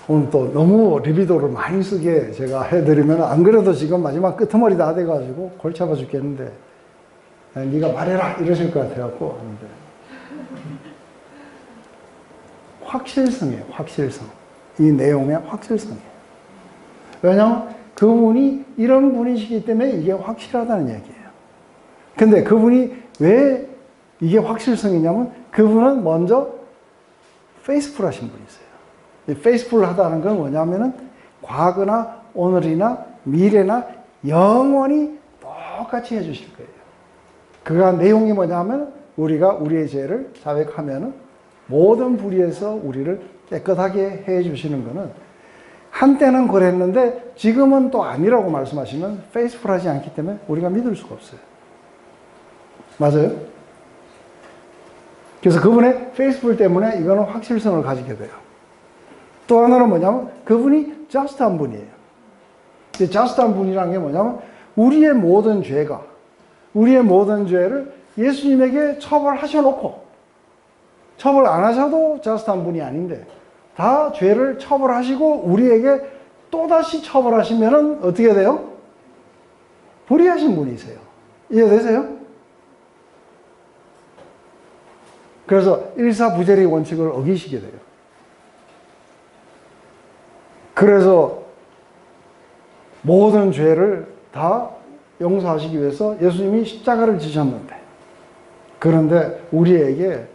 오늘 또 너무 리비도를 많이 쓰게 제가 해드리면 안 그래도 지금 마지막 끄트머리 다 돼가지고 골치 아파 죽겠는데 네가 말해라 이러실 것 같아갖고 하는데 확실성이에요. 확실성. 이 내용의 확실성이에요. 왜냐하면 그분이 이런 분이시기 때문에 이게 확실하다는 얘기예요. 근데 그분이 왜 이게 확실성이냐면 그분은 먼저 페이스풀 하신 분이세요. 이 페이스풀 하다는 건 뭐냐면은 과거나 오늘이나 미래나 영원히 똑같이 해주실 거예요. 그 내용이 뭐냐면 우리가 우리의 죄를 자백하면은 모든 불의에서 우리를 깨끗하게 해주시는 거는 한때는 그랬는데 지금은 또 아니라고 말씀하시면 페이스풀하지 않기 때문에 우리가 믿을 수가 없어요. 맞아요? 그래서 그분의 페이스풀 때문에 이거는 확실성을 가지게 돼요. 또 하나는 뭐냐면 그분이 저스트한 분이에요. 저스트한 분이라는 게 뭐냐면 우리의 모든 죄를 예수님에게 처벌하셔놓고 처벌 안 하셔도 저스트한 분이 아닌데 다 죄를 처벌하시고 우리에게 또다시 처벌하시면은 어떻게 돼요? 불의하신 분이세요. 이해되세요? 그래서 일사부재리 원칙을 어기시게 돼요. 그래서 모든 죄를 다 용서하시기 위해서 예수님이 십자가를 지셨는데 그런데 우리에게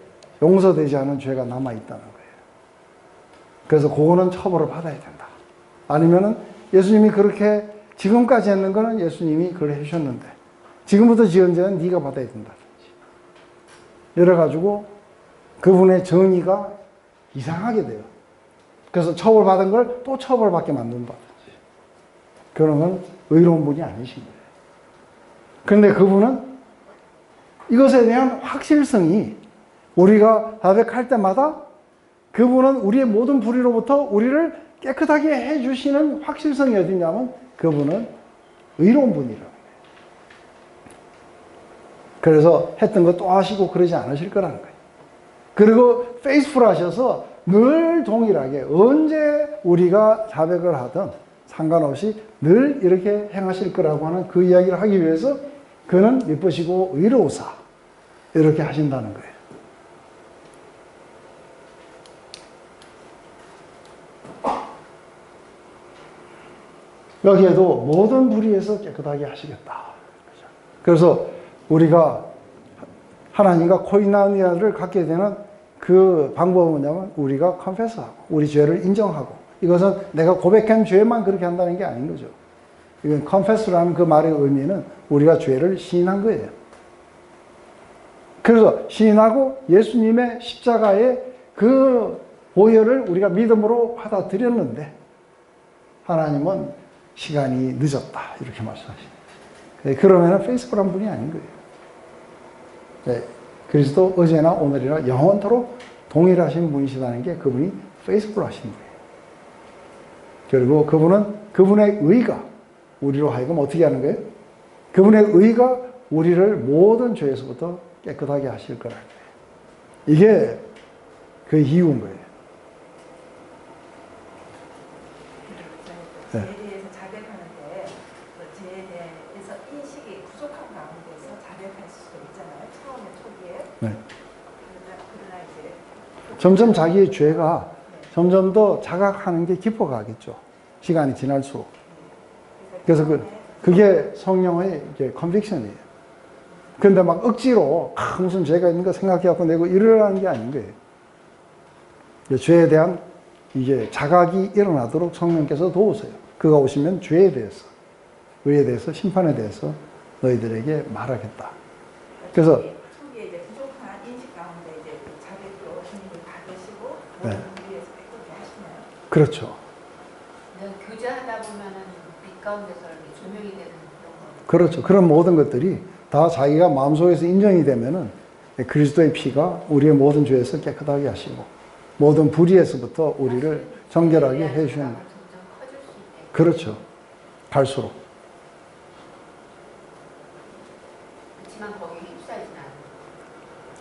용서되지 않은 죄가 남아있다는 거예요. 그래서 그거는 처벌을 받아야 된다. 아니면은 예수님이 그렇게 지금까지 했는 거는 예수님이 그걸 해주셨는데 지금부터 지은 죄는 네가 받아야 된다든지 이래가지고 그분의 정의가 이상하게 돼요. 그래서 처벌받은 걸 또 처벌받게 만든다든지 그런 건 의로운 분이 아니신 거예요. 그런데 그분은 이것에 대한 확실성이 우리가 자백할 때마다 그분은 우리의 모든 불의로부터 우리를 깨끗하게 해주시는 확실성이 어디냐면 그분은 의로운 분이라는 거예요. 그래서 했던 거 또 하시고 그러지 않으실 거라는 거예요. 그리고 페이스풀 하셔서 늘 동일하게 언제 우리가 자백을 하든 상관없이 늘 이렇게 행하실 거라고 하는 그 이야기를 하기 위해서 그는 미쁘시고 의로우사 이렇게 하신다는 거예요. 여기에도 모든 불의에서 깨끗하게 하시겠다. 그래서 우리가 하나님과 코이나니아를 갖게 되는 그 방법은 뭐냐면 우리가 컨페스하고 우리 죄를 인정하고 이것은 내가 고백한 죄만 그렇게 한다는 게 아닌 거죠. 이건 컨페스라는 그 말의 의미는 우리가 죄를 시인한 거예요. 그래서 시인하고 예수님의 십자가의 그 보혈을 우리가 믿음으로 받아들였는데 하나님은 시간이 늦었다 이렇게 말씀하시네요. 그러면 페이스풀한 분이 아닌 거예요. 네, 그리스도 어제나 오늘이나 영원토록 동일하신 분이시다는 게 그분이 페이스풀하신 분이에요. 그리고 그분의 의가 우리로 하여금 어떻게 하는 거예요? 그분의 의가 우리를 모든 죄에서부터 깨끗하게 하실 거라는 거예요. 이게 그 이유인 거예요. 죄에 대해서 자백하는데 그 죄에 대해서 인식이 부족한 가운데서 자백할 수도 있잖아요. 처음에 초기에. 네. 그러나 이제 점점 자기의 죄가 점점 더 자각하는 게 깊어가겠죠. 시간이 지날수록. 그래서 그게 성령의 컨빅션이에요. 그런데 막 억지로 무슨 죄가 있는 거 생각해갖고 내고 이러라는 게 아닌 거예요. 죄에 대한 이게 자각이 일어나도록 성령께서 도우세요. 그가 오시면 죄에 대해서, 의에 대해서, 심판에 대해서 너희들에게 말하겠다. 그래서 초기에 이제 부족한 인식 가운데 이제 자백으로 주님을 받으시고 네. 모든 위에서 깨끗게 하시나요? 그렇죠. 교제하다 보면은 빛 가운데서 이렇게 조명이 되는 그런 거. 그렇죠. 그런 모든 것들이 다 자기가 마음속에서 인정이 되면은 그리스도의 피가 우리의 모든 죄에서 깨끗하게 하시고 모든 불의에서부터 우리를 정결하게 해주시는 거예요. 점점 커질 수 있게. 그렇죠. 갈수록. 그렇지만 거기에 휩싸이진 않아요.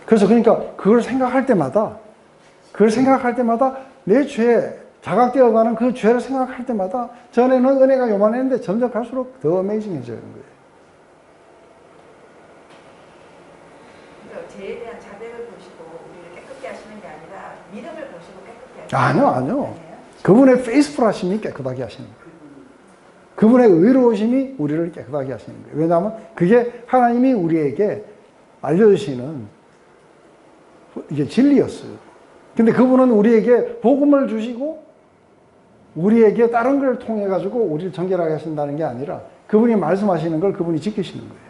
그래서 그러니까 그걸 생각할 때마다 내 죄에 자각되어가는 그 죄를 생각할 때마다 전에는 은혜가 요만했는데 점점 갈수록 더 어메이징해지는 거예요. 그러니까 죄에 대한 자백을 보시고 우리를 깨끗게 하시는 게 아니라 믿음을 보시고 깨끗게 하시는 아니요. 그분의 페이스풀하심이 깨끗하게 하시는 거예요. 그분의 의로우심이 우리를 깨끗하게 하시는 거예요. 왜냐하면 그게 하나님이 우리에게 알려주시는 이게 진리였어요. 근데 그분은 우리에게 복음을 주시고 우리에게 다른 걸 통해 가지고 우리를 정결하게 하신다는 게 아니라 그분이 말씀하시는 걸 그분이 지키시는 거예요.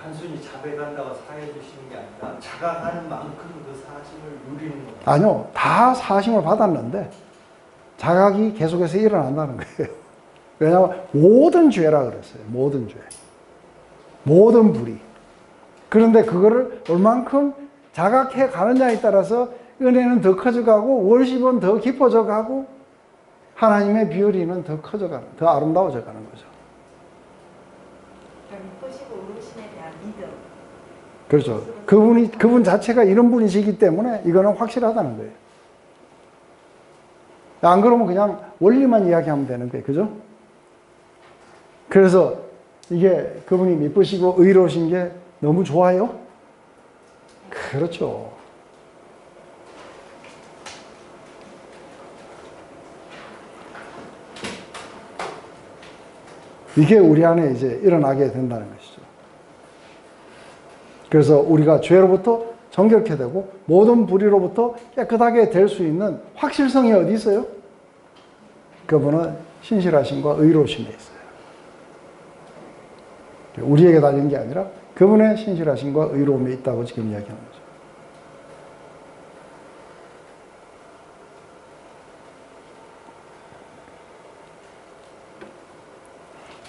단순히 자백한다고 사해 주시는 게 아니라 자각하는 만큼 그 사심을 누리는 거예요. 아니요. 다 사심을 받았는데 자각이 계속해서 일어난다는 거예요. 왜냐하면 모든 죄라 그랬어요. 모든 죄. 모든 불의. 그런데 그거를 얼만큼 자각해 가느냐에 따라서 은혜는 더 커져가고 월십은 더 깊어져 가고 하나님의 비율이는 더 커져가는, 더 아름다워져 가는 거죠. 믿으시고 의로우심에 대한 믿음. 그렇죠. 그분 자체가 이런 분이시기 때문에 이거는 확실하다는 거예요. 안 그러면 그냥 원리만 이야기하면 되는 거예요. 그죠? 그래서 이게 그분이 미쁘시고 의로우신 게 너무 좋아요? 그렇죠. 이게 우리 안에 이제 일어나게 된다는 것이죠. 그래서 우리가 죄로부터 정결케 되고 모든 불의로부터 깨끗하게 될 수 있는 확실성이 어디 있어요? 그분은 신실하심과 의로우심에 있어요. 우리에게 달린 게 아니라 그분의 신실하심과 의로움에 있다고 지금 이야기하는 거죠.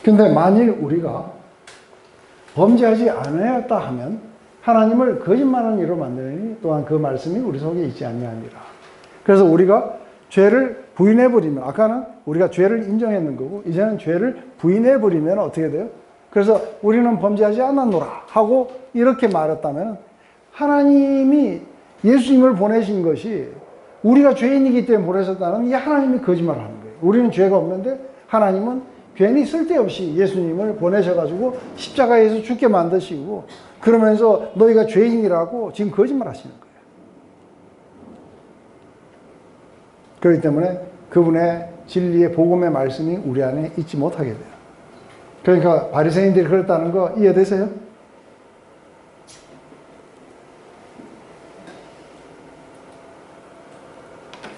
근데 만일 우리가 범죄하지 않았다 하면 하나님을 거짓말하는 이로 만드니 또한 그 말씀이 우리 속에 있지 아니하니라. 그래서 우리가 죄를 부인해버리면, 아까는 우리가 죄를 인정했는 거고 이제는 죄를 부인해버리면 어떻게 돼요? 그래서 우리는 범죄하지 않았노라 하고 이렇게 말했다면 하나님이 예수님을 보내신 것이 우리가 죄인이기 때문에 보내셨다는 이 하나님이 거짓말을 하는 거예요. 우리는 죄가 없는데 하나님은 괜히 쓸데없이 예수님을 보내셔가지고 십자가에서 죽게 만드시고 그러면서 너희가 죄인이라고 지금 거짓말 하시는 거예요. 그렇기 때문에 그분의 진리의 복음의 말씀이 우리 안에 있지 못하게 돼요. 그러니까 바리새인들이 그랬다는 거 이해되세요?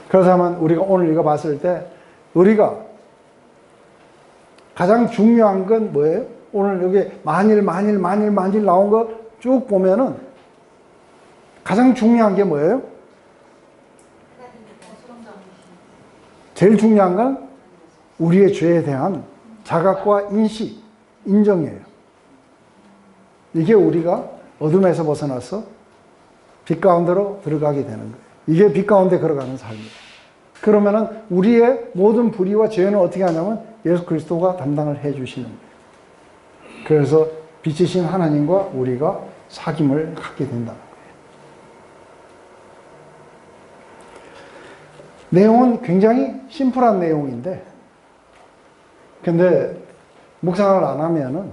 그렇다면 우리가 오늘 이거 봤을 때 우리가 가장 중요한 건 뭐예요? 오늘 여기 만일 나온 거 쭉 보면은 가장 중요한 게 뭐예요? 제일 중요한 건 우리의 죄에 대한 자각과 인식, 인정이에요. 이게 우리가 어둠에서 벗어나서 빛 가운데로 들어가게 되는 거예요. 이게 빛 가운데 걸어가는 삶이에요. 그러면은 우리의 모든 불의와 죄는 어떻게 하냐면 예수 그리스도가 담당을 해 주시는 거예요. 그래서 빛이신 하나님과 우리가 사귐을 갖게 된다는 거예요. 내용은 굉장히 심플한 내용인데, 근데 묵상을 안 하면은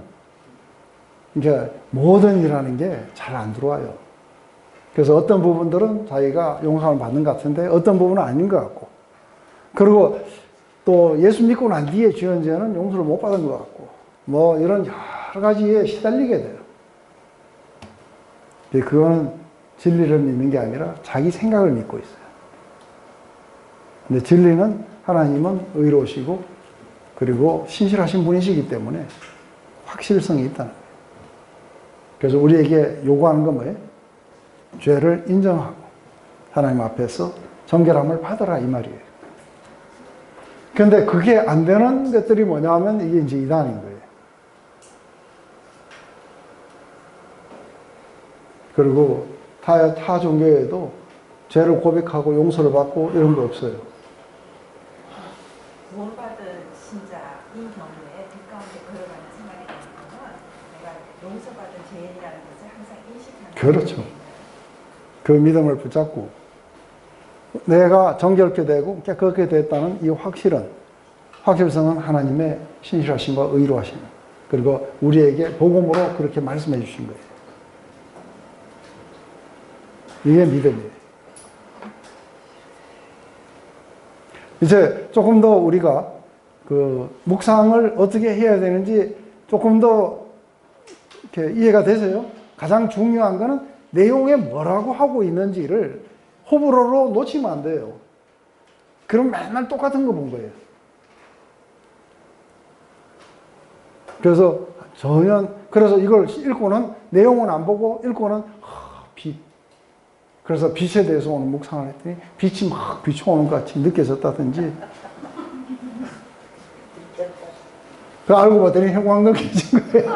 이제 모든 일하는 게 잘 안 들어와요. 그래서 어떤 부분들은 자기가 용서를 받는 것 같은데 어떤 부분은 아닌 것 같고, 그리고 또 예수 믿고 난 뒤에 지은 죄는 용서를 못 받은 것 같고, 뭐 이런 여러 가지에 시달리게 돼요. 그거는 진리를 믿는 게 아니라 자기 생각을 믿고 있어요. 근데 진리는 하나님은 의로우시고 그리고 신실하신 분이시기 때문에 확실성이 있다는 거예요. 그래서 우리에게 요구하는 건 뭐예요? 죄를 인정하고 하나님 앞에서 정결함을 받으라 이 말이에요. 그런데 그게 안 되는 것들이 뭐냐 하면 이게 이제 이단인 거예요. 그리고 타 종교에도 죄를 고백하고 용서를 받고 이런 거 없어요. 구원받은 신자인 경우에 그 가운데 걸어가는 생활이 되는 건 내가 용서받은 죄인이라는 것을 항상 인식하는 그렇죠. 거예요. 그 믿음을 붙잡고 내가 정결케 되고 깨끗게 됐다는 이 확실성은 하나님의 신실하심과 의로하심, 그리고 우리에게 복음으로 그렇게 말씀해 주신 거예요. 이게 믿음이에요. 이제 조금 더 우리가 그 묵상을 어떻게 해야 되는지 조금 더 이렇게 이해가 되세요? 가장 중요한 거는 내용에 뭐라고 하고 있는지를 호불호로 놓치면 안 돼요. 그럼 맨날 똑같은 거 본 거예요. 그래서 이걸 읽고는 내용은 안 보고 읽고는 빛. 그래서 빛에 대해서 오늘 묵상을 했더니 빛이 막 비춰오는 것 같이 느껴졌다든지, 그 알고 봤더니 형광등 켜진 거예요.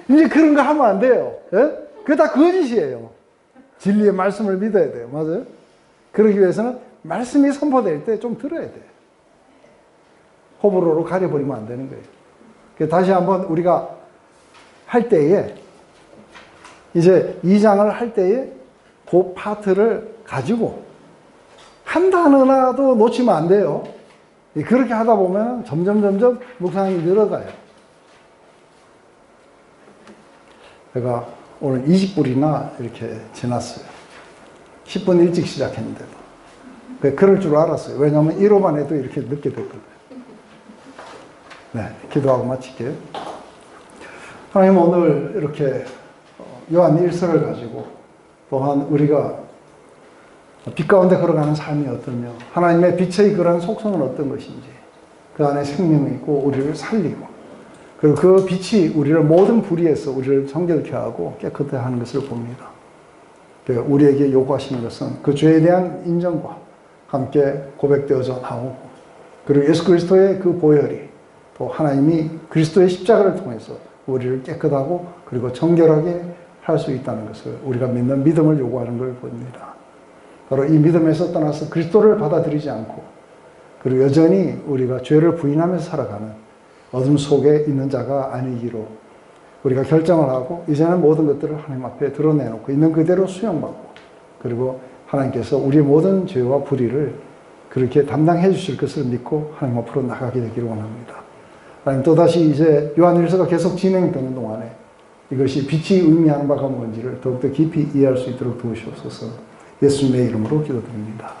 이제 그런 거 하면 안 돼요. 예? 그게 다 거짓이에요. 진리의 말씀을 믿어야 돼요. 맞아요? 그러기 위해서는 말씀이 선포될 때 좀 들어야 돼요. 호불호로 가려버리면 안 되는 거예요. 다시 한번 우리가 할 때에, 이제 2장을 할 때에 그 파트를 가지고 한 단어라도 놓치면 안 돼요. 그렇게 하다 보면 점점 묵상이 늘어가요. 제가 오늘 20분이나 이렇게 지났어요. 10분 일찍 시작했는데도. 그럴 줄 알았어요. 왜냐하면 1호만 해도 이렇게 늦게 됐거든요. 네, 기도하고 마칠게요. 하나님, 오늘 이렇게 요한 1서를 가지고 또한 우리가 빛 가운데 걸어가는 삶이 어떠며 하나님의 빛의 그런 속성은 어떤 것인지, 그 안에 생명이 있고 우리를 살리고, 그리고 그 빛이 우리를 모든 불의에서 우리를 정결케 하고 깨끗하게 하는 것을 봅니다. 우리에게 요구하시는 것은 그 죄에 대한 인정과 함께 고백되어져 나오고, 그리고 예수 그리스도의 그 보혈이 또 하나님이 그리스도의 십자가를 통해서 우리를 깨끗하고 그리고 정결하게 할 수 있다는 것을 우리가 믿는 믿음을 요구하는 걸 봅니다. 바로 이 믿음에서 떠나서 그리스도를 받아들이지 않고, 그리고 여전히 우리가 죄를 부인하면서 살아가는 어둠 속에 있는 자가 아니기로 우리가 결정을 하고, 이제는 모든 것들을 하나님 앞에 드러내놓고 있는 그대로 수용받고, 그리고 하나님께서 우리의 모든 죄와 불의를 그렇게 담당해 주실 것을 믿고 하나님 앞으로 나가게 되기를 원합니다. 하나님, 또다시 이제 요한일서가 계속 진행되는 동안에 이것이 빛이 의미하는 바가 뭔지를 더욱더 깊이 이해할 수 있도록 도우시옵소서. 예수님의 이름으로 기도드립니다.